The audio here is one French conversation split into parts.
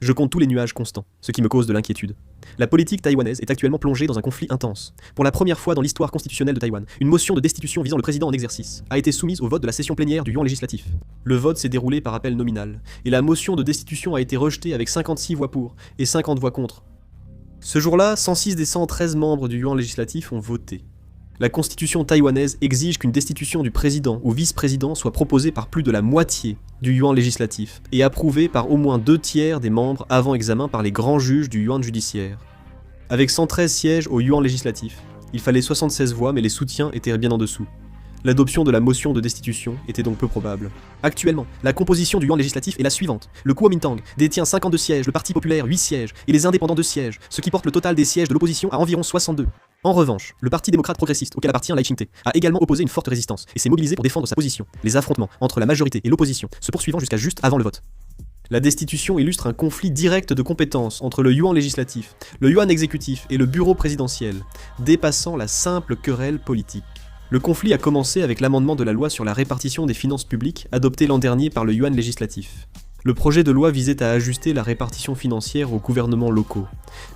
Je compte tous les nuages constants, ce qui me cause de l'inquiétude. La politique taïwanaise est actuellement plongée dans un conflit intense. Pour la première fois dans l'histoire constitutionnelle de Taïwan, une motion de destitution visant le président en exercice a été soumise au vote de la session plénière du yuan législatif. Le vote s'est déroulé par appel nominal, et la motion de destitution a été rejetée avec 56 voix pour et 50 voix contre. Ce jour-là, 106 des 113 membres du yuan législatif ont voté. La constitution taïwanaise exige qu'une destitution du président ou vice-président soit proposée par plus de la moitié du yuan législatif et approuvée par au moins 2/3 des membres avant examen par les grands juges du yuan judiciaire. Avec 113 sièges au yuan législatif, il fallait 76 voix mais les soutiens étaient bien en dessous. L'adoption de la motion de destitution était donc peu probable. Actuellement, la composition du yuan législatif est la suivante. Le Kuomintang détient 52 sièges, le Parti populaire 8 sièges et les indépendants 2 sièges, ce qui porte le total des sièges de l'opposition à environ 62. En revanche, le Parti démocrate progressiste auquel appartient Lai Ching-te a également opposé une forte résistance et s'est mobilisé pour défendre sa position, les affrontements entre la majorité et l'opposition se poursuivant jusqu'à juste avant le vote. La destitution illustre un conflit direct de compétences entre le yuan législatif, le yuan exécutif et le bureau présidentiel, dépassant la simple querelle politique. Le conflit a commencé avec l'amendement de la loi sur la répartition des finances publiques adopté l'an dernier par le yuan législatif. Le projet de loi visait à ajuster la répartition financière aux gouvernements locaux.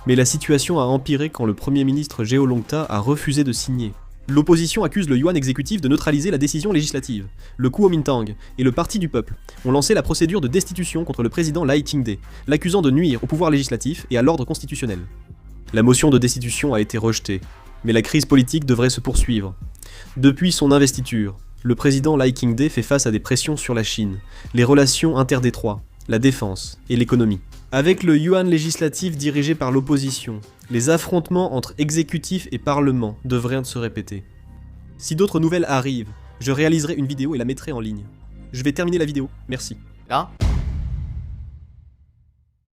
Mais la situation a empiré quand le Premier ministre Geo Longta a refusé de signer. L'opposition accuse le yuan exécutif de neutraliser la décision législative. Le Kuomintang et le Parti du peuple ont lancé la procédure de destitution contre le président Lai Ching-te, l'accusant de nuire au pouvoir législatif et à l'ordre constitutionnel. La motion de destitution a été rejetée, mais la crise politique devrait se poursuivre. Depuis son investiture, le président Lai Ching-te fait face à des pressions sur la Chine, les relations interdétroits, la défense et l'économie. Avec le yuan législatif dirigé par l'opposition, les affrontements entre exécutif et parlement devraient se répéter. Si d'autres nouvelles arrivent, je réaliserai une vidéo et la mettrai en ligne. Je vais terminer la vidéo, merci. Là